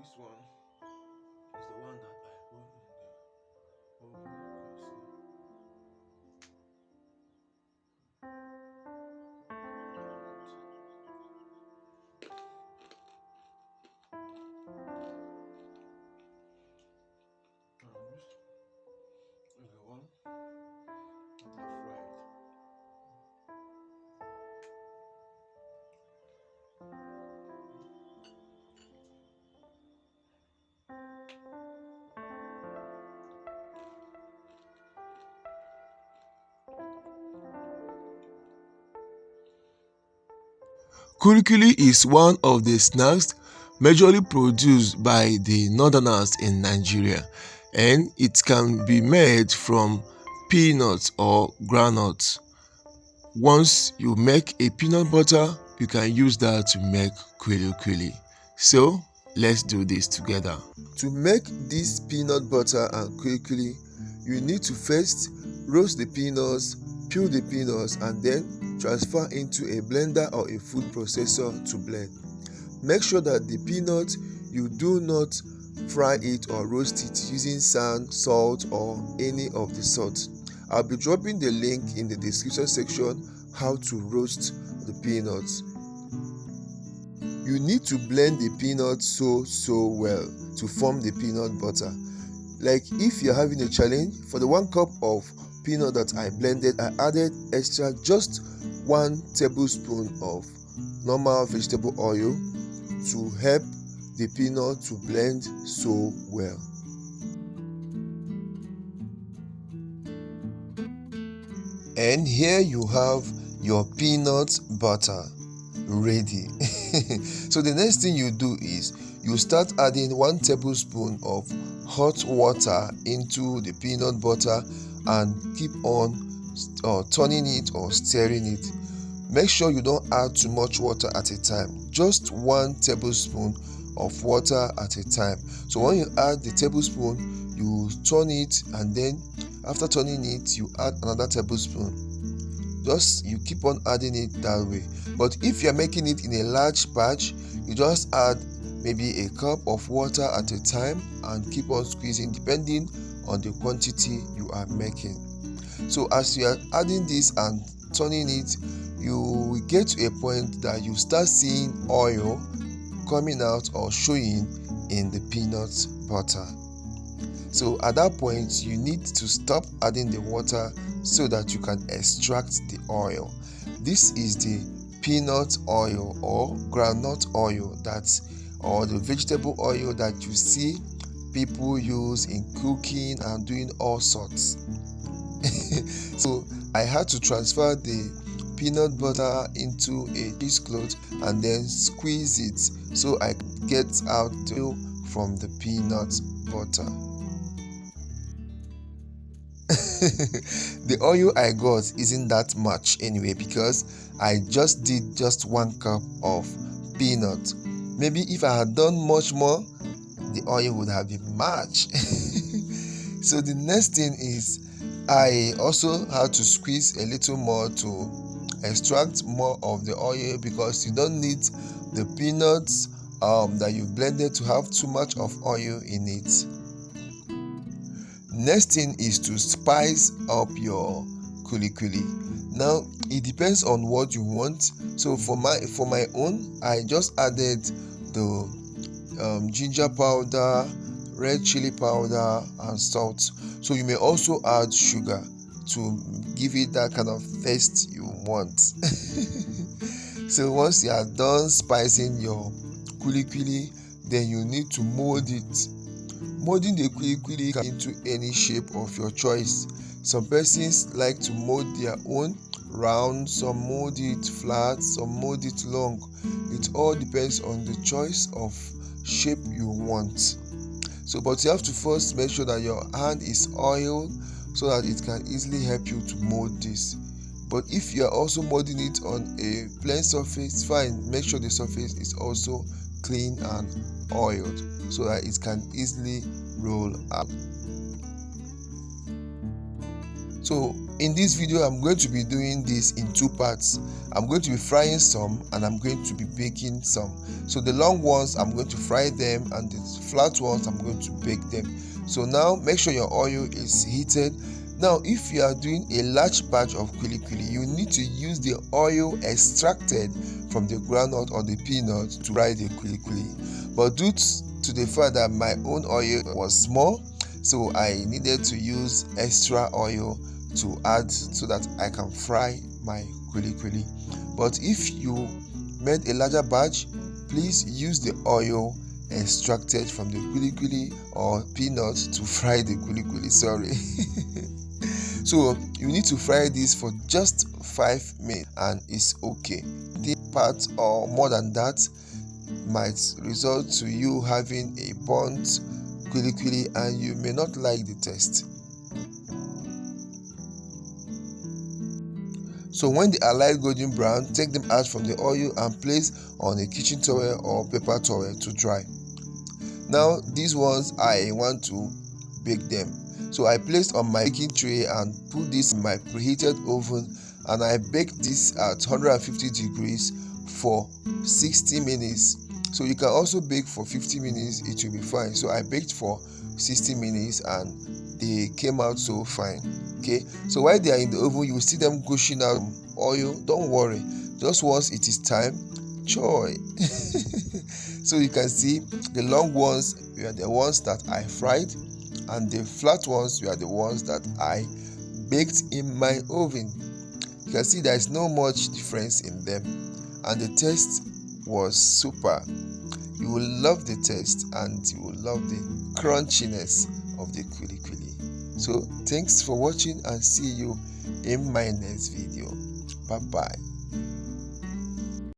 This one is the one that I put in the oven. You can see. And this is the one that I fried. Kuli Kuli is one of the snacks majorly produced by the northerners in Nigeria, and it can be made from peanuts or groundnuts. Once you make a peanut butter, you can use that to make kuli kuli. So let's do this together. To make this peanut butter and kuli kuli, you need to first roast the peanuts, peel the peanuts, and then transfer into a blender or a food processor to blend. Make sure that the peanut, you do not fry it or roast it using sand, salt, or any of the salt. I'll be dropping the link in the description section how to roast the peanuts. You need to blend the peanuts so well to form the peanut butter. Like if you're having a challenge, for the 1 cup of peanut that I blended, I added extra just 1 tablespoon of normal vegetable oil to help the peanut to blend so well. And here you have your peanut butter ready. So the next thing you do is you start adding 1 tablespoon of hot water into the peanut butter and keep on turning it or stirring it. Make sure you don't add too much water at a time, just 1 tablespoon of water at a time. So when you add the tablespoon, you turn it, and then after turning it, you add another tablespoon. Just you keep on adding it that way. But if you're making it in a large batch, you just add maybe a cup of water at a time and keep on squeezing depending on the quantity you are making. So as you are adding this and turning it, you will get to a point that you start seeing oil coming out or showing in the peanut butter. So at that point, you need to stop adding the water so that you can extract the oil. This is the peanut oil or groundnut oil, or the vegetable oil that you see people use in cooking and doing all sorts. So I had to transfer the peanut butter into a cheesecloth and then squeeze it so I get out the oil from the peanut butter. The oil I got isn't that much anyway, because I just did just 1 cup of peanut. Maybe if I had done much more, the oil would have been much. So the next thing is I also had to squeeze a little more to extract more of the oil, because you don't need the peanuts that you blended to have too much of oil in it. Next thing is to spice up your kuli kuli. Now it depends on what you want. So for my own, I just added the ginger powder, red chili powder, and salt. So you may also add sugar to give it that kind of taste you want. So once you are done spicing your kuli kuli, then you need to mold it. Molding the kuli kuli into any shape of your choice. Some persons like to mold their own round, some mold it flat, some mold it long. It all depends on the choice of shape you want. So but you have to first make sure that your hand is oiled so that it can easily help you to mold this. But if you are also molding it on a plain surface, fine, make sure the surface is also clean and oiled so that it can easily roll out. So in this video, I'm going to be doing this in two parts. I'm going to be frying some and I'm going to be baking some. So the long ones, I'm going to fry them, and the flat ones, I'm going to bake them. So now make sure your oil is heated. Now if you are doing a large batch of kuli kuli, you need to use the oil extracted from the groundnut or the peanut to fry the kuli kuli. But due to the fact that my own oil was small, so I needed to use extra oil to add so that I can fry my kuli kuli. But if you made a larger batch, please use the oil extracted from the kuli kuli or peanuts to fry the kuli kuli. Sorry. So you need to fry this for just 5 minutes and it's okay. The part or more than that might result to you having a burnt kuli kuli and you may not like the taste. So when they are light golden brown, take them out from the oil and place on a kitchen towel or paper towel to dry. Now these ones I want to bake them. So I placed on my baking tray and put this in my preheated oven, and I baked this at 150 degrees for 60 minutes. So you can also bake for 50 minutes, it will be fine. So I baked for 60 minutes and they came out so fine. Okay, so while they are in the oven, you will see them gushing out oil. Don't worry, just once it is time, joy. So you can see the long ones were the ones that I fried, and the flat ones were the ones that I baked in my oven. You can see there is no much difference in them, and the taste was super. You will love the taste and you will love the crunchiness of the kuli kuli. So thanks for watching and see you in my next video. Bye bye.